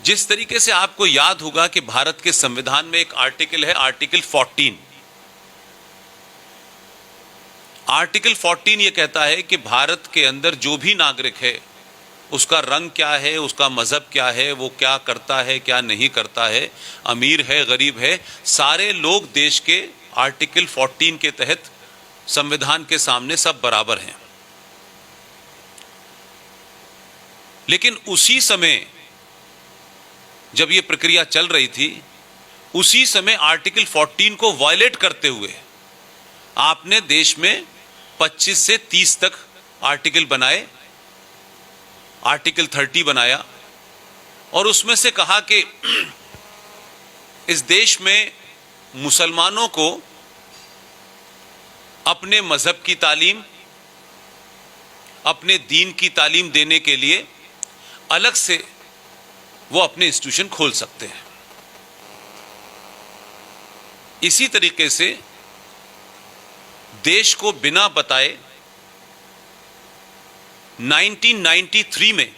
जिस तरीके से आपको याद होगा कि भारत के संविधान में एक आर्टिकल है, आर्टिकल 14। आर्टिकल 14 ये कहता है कि भारत के अंदर जो भी नागरिक है, उसका रंग क्या है, उसका मजहब क्या है, वो क्या करता है क्या नहीं करता है, अमीर है गरीब है, सारे लोग देश के आर्टिकल 14 के तहत संविधान के सामने सब बराबर हैं। लेकिन उसी समय जब ये प्रक्रिया चल रही थी, उसी समय आर्टिकल 14 को वायलेट करते हुए आपने देश में 25 से 30 तक आर्टिकल बनाए, आर्टिकल 30 बनाया और उसमें से कहा कि इस देश में मुसलमानों को अपने मजहब की तालीम, अपने दीन की तालीम देने के लिए अलग से वो अपने इंस्टीट्यूशन खोल सकते हैं। इसी तरीके से देश को बिना बताए 1993 में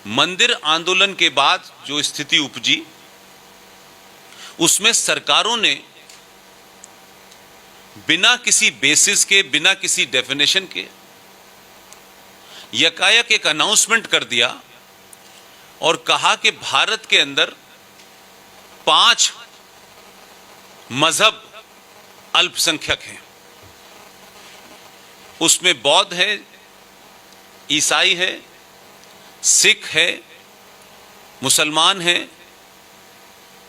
मंदिर आंदोलन के बाद जो स्थिति उपजी, उसमें सरकारों ने बिना किसी बेसिस के, बिना किसी डेफिनेशन के यकायक एक अनाउंसमेंट कर दिया और कहा कि भारत के अंदर 5 मजहब अल्पसंख्यक हैं। उसमें बौद्ध है, ईसाई है, सिख है, मुसलमान है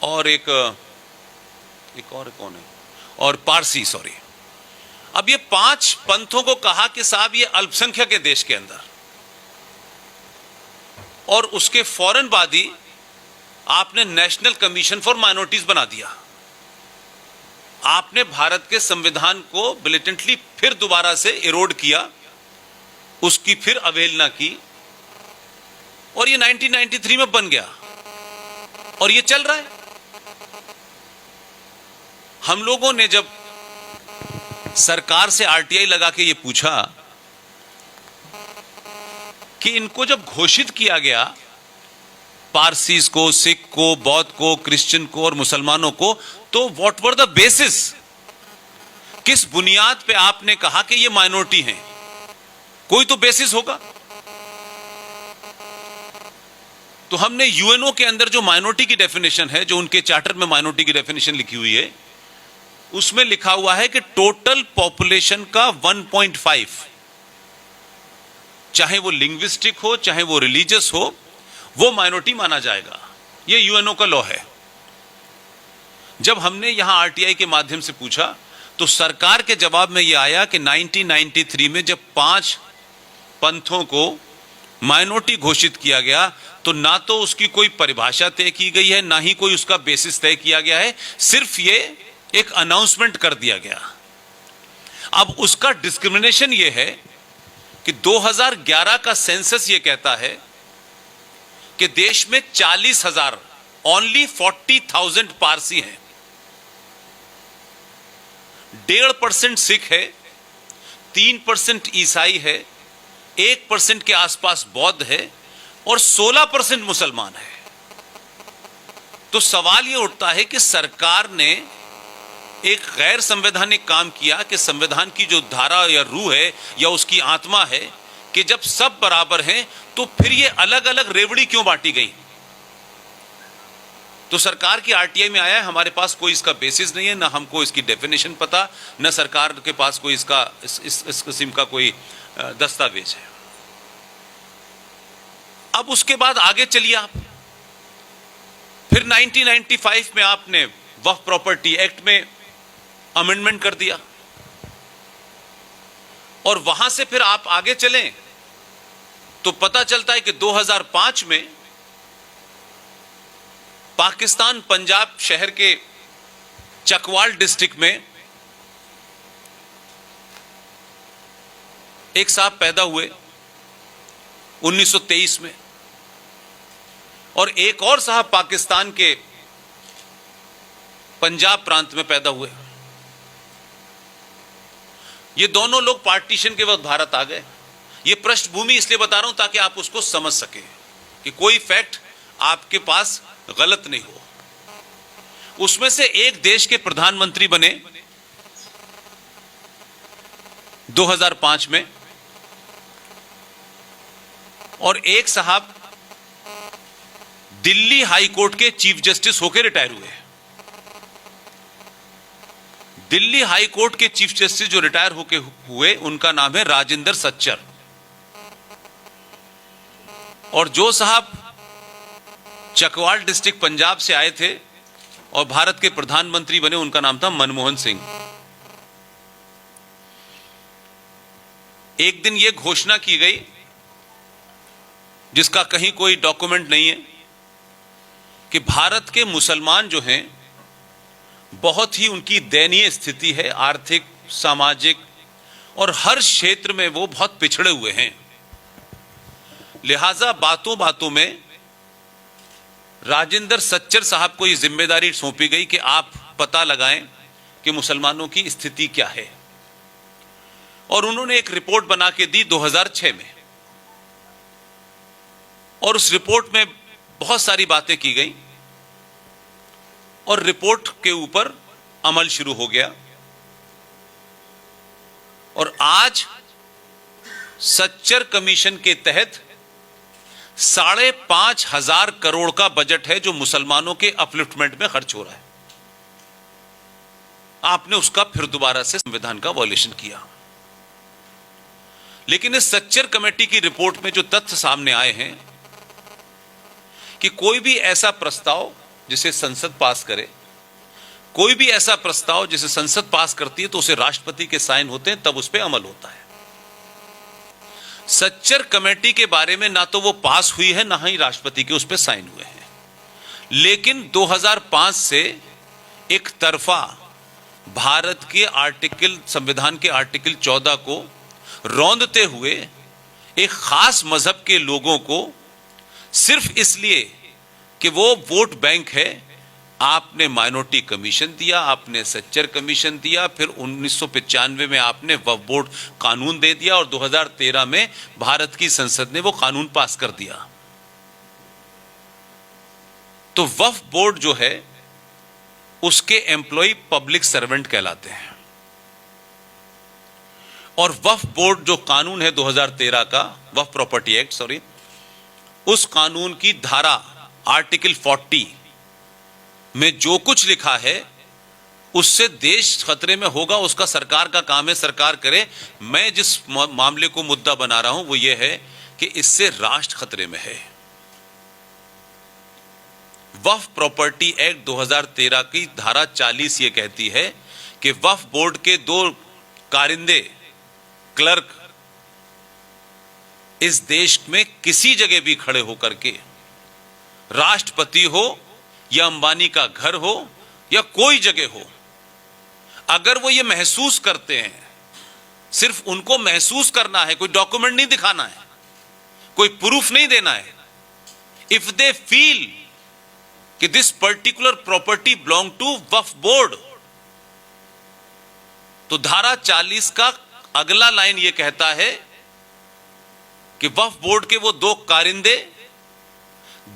और एक और कौन है, और पारसी, सॉरी। अब ये 5 पंथों को कहा कि साहब ये अल्पसंख्यक है देश के अंदर, और उसके फौरन बाद ही आपने नेशनल कमीशन फॉर माइनॉरिटीज बना दिया। आपने भारत के संविधान को ब्लेटेंटली फिर दोबारा से इरोड किया, उसकी फिर अवहेलना की और ये 1993 में बन गया और ये चल रहा है। हम लोगों ने जब सरकार से आरटीआई लगा के ये पूछा कि इनको जब घोषित किया गया, पारसीज को, सिख को, बौद्ध को, क्रिश्चियन को और मुसलमानों को, तो व्हाट वर द बेसिस, किस बुनियाद पे आपने कहा कि ये माइनॉरिटी हैं? कोई तो बेसिस होगा। तो हमने यूएनओ के अंदर जो माइनॉरिटी की डेफिनेशन है, जो उनके चार्टर में माइनॉरिटी की डेफिनेशन लिखी हुई है, उसमें लिखा हुआ है कि टोटल पॉपुलेशन का 1.5, चाहे वो लिंग्विस्टिक हो, चाहे वो रिलीजियस हो, वो माइनॉरिटी माना जाएगा। ये यूएनओ का लॉ है। जब हमने यहां आरटीआई के माध्यम से पूछा तो सरकार के जवाब में यह आया कि 1993 में जब 5 पंथों को माइनॉरिटी घोषित किया गया, तो ना तो उसकी कोई परिभाषा तय की गई है, ना ही कोई उसका बेसिस तय किया गया है, सिर्फ ये एक अनाउंसमेंट कर दिया गया। अब उसका डिस्क्रिमिनेशन यह है कि 2011 का सेंसस यह कहता है कि देश में 40,000, ओनली 40,000 पारसी हैं, 1.5% सिख है, 3% ईसाई है, 1% के आसपास बौद्ध है और 16% मुसलमान है। तो सवाल यह उठता है कि सरकार ने एक गैर संवैधानिक काम किया कि संविधान की जो धारा या रूह है या उसकी आत्मा है कि जब सब बराबर हैं, तो फिर ये अलग अलग रेवड़ी क्यों बांटी गई? तो सरकार की आरटीआई में आया है, हमारे पास कोई इसका बेसिस नहीं है, ना हमको इसकी डेफिनेशन पता, ना सरकार के पास कोई इसका इस किस्म का कोई दस्तावेज है। अब उसके बाद आगे चलिए आप, फिर 1995 में आपने वक्फ प्रॉपर्टी एक्ट में अमेंडमेंट कर दिया और वहां से फिर आप आगे चलें तो पता चलता है कि 2005 में पाकिस्तान पंजाब शहर के चकवाल डिस्ट्रिक्ट में एक साहब पैदा हुए 1923 में, और एक और साहब पाकिस्तान के पंजाब प्रांत में पैदा हुए। ये दोनों लोग पार्टीशन के वक्त भारत आ गए। ये पृष्ठभूमि इसलिए बता रहा हूं ताकि आप उसको समझ सकें। कि कोई फैक्ट आपके पास गलत नहीं हो। उसमें से एक देश के प्रधानमंत्री बने 2005 में, और एक साहब दिल्ली हाई कोर्ट के चीफ जस्टिस होकर रिटायर हुए। दिल्ली हाई कोर्ट के चीफ जस्टिस जो रिटायर होके हुए, उनका नाम है राजेंद्र सच्चर। और जो साहब चकवाल डिस्ट्रिक्ट पंजाब से आए थे और भारत के प्रधानमंत्री बने, उनका नाम था मनमोहन सिंह। एक दिन यह घोषणा की गई, जिसका कहीं कोई डॉक्यूमेंट नहीं है, कि भारत के मुसलमान जो हैं, बहुत ही उनकी दयनीय स्थिति है, आर्थिक, सामाजिक और हर क्षेत्र में वो बहुत पिछड़े हुए हैं। लिहाजा बातों बातों में राजेंद्र सच्चर साहब को यह जिम्मेदारी सौंपी गई कि आप पता लगाएं कि मुसलमानों की स्थिति क्या है। और उन्होंने एक रिपोर्ट बना के दी 2006 में, और उस रिपोर्ट में बहुत सारी बातें की गई और रिपोर्ट के ऊपर अमल शुरू हो गया। और आज सच्चर कमीशन के तहत 5,500 करोड़ का बजट है जो मुसलमानों के अपलिफ्टमेंट में खर्च हो रहा है। आपने उसका फिर दोबारा से संविधान का वॉयलेशन किया। लेकिन इस सच्चर कमेटी की रिपोर्ट में जो तथ्य सामने आए हैं कि कोई भी ऐसा प्रस्ताव जिसे संसद पास करे, कोई भी ऐसा प्रस्ताव जिसे संसद पास करती है तो उसे राष्ट्रपति के साइन होते हैं, तब उस पर अमल होता है। सच्चर कमेटी के बारे में ना तो वो पास हुई है, ना ही राष्ट्रपति के उस पर साइन हुए हैं। लेकिन 2005 से एक तरफा भारत के संविधान के आर्टिकल 14 को रौंदते हुए एक खास मजहब के लोगों को सिर्फ इसलिए कि वो वोट बैंक है, आपने माइनॉरिटी कमीशन दिया, आपने सच्चर कमीशन दिया, फिर 1995 में आपने वक्फ बोर्ड कानून दे दिया, और 2013 में भारत की संसद ने वो कानून पास कर दिया। तो वक्फ बोर्ड जो है, उसके एम्प्लॉय पब्लिक सर्वेंट कहलाते हैं। और वक्फ बोर्ड जो कानून है 2013 का, वक्फ प्रॉपर्टी एक्ट, सॉरी, उस कानून की धारा आर्टिकल 40 में जो कुछ लिखा है, उससे देश खतरे में होगा, उसका सरकार का काम है, सरकार करे। मैं जिस मामले को मुद्दा बना रहा हूं वो ये है कि इससे राष्ट्र खतरे में है। वक्फ प्रॉपर्टी एक्ट 2013 की धारा 40 ये कहती है कि वक्फ बोर्ड के 2 कारिंदे, क्लर्क, इस देश में किसी जगह भी खड़े होकर के, राष्ट्रपति हो या अंबानी का घर हो या कोई जगह हो, अगर वो ये महसूस करते हैं, सिर्फ उनको महसूस करना है, कोई डॉक्यूमेंट नहीं दिखाना है, कोई प्रूफ नहीं देना है, इफ दे फील कि this particular property belong to Waqf board, तो धारा 40 का अगला लाइन ये कहता है कि वक्फ बोर्ड के वो 2 कारिंदे,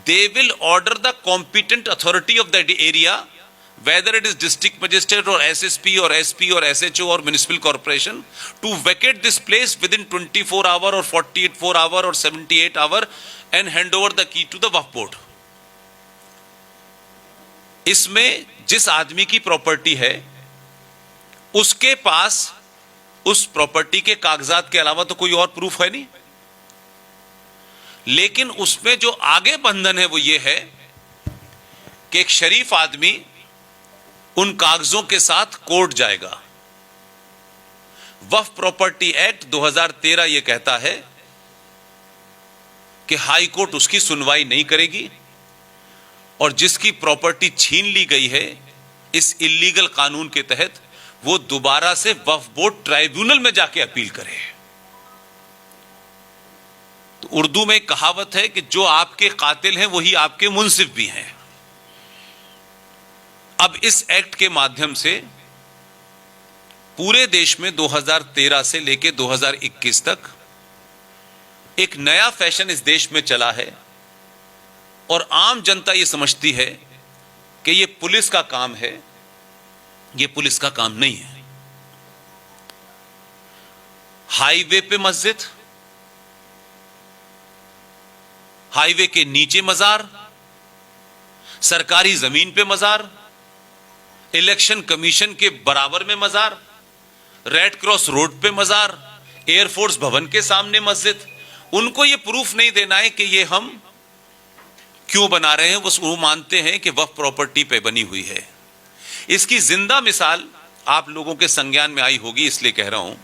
they will order the competent authority of that area, whether it is district magistrate or SSP or SP or SHO or municipal corporation, to vacate this place within 24 hour or 48 hour or 78 hour and hand over the key to the Waqf board. इसमें जिस आदमी की property है, उसके पास उस property के कागजात के अलावा तो कोई और प्रूफ है नहीं। लेकिन उसमें जो आगे बंधन है वो ये है कि एक शरीफ आदमी उन कागजों के साथ कोर्ट जाएगा। वक्फ प्रॉपर्टी एक्ट 2013 ये कहता है कि हाई कोर्ट उसकी सुनवाई नहीं करेगी, और जिसकी प्रॉपर्टी छीन ली गई है इस इल्लीगल कानून के तहत, वो दोबारा से वक्फ बोर्ड ट्राइब्यूनल में जाके अपील करे। तो उर्दू में एक कहावत है कि जो आपके कातिल हैं वही आपके मुंसिफ भी हैं। अब इस एक्ट के माध्यम से पूरे देश में 2013 से लेकर 2021 तक एक नया फैशन इस देश में चला है और आम जनता ये समझती है कि ये पुलिस का काम है। ये पुलिस का काम नहीं है। हाईवे पे मस्जिद, हाईवे के नीचे मजार, सरकारी जमीन पे मजार, इलेक्शन कमीशन के बराबर में मजार, रेड क्रॉस रोड पे मजार, एयरफोर्स भवन के सामने मस्जिद। उनको ये प्रूफ नहीं देना है कि ये हम क्यों बना रहे हैं, बस वो मानते हैं कि वक्फ प्रॉपर्टी पे बनी हुई है। इसकी जिंदा मिसाल आप लोगों के संज्ञान में आई होगी, इसलिए कह रहा हूं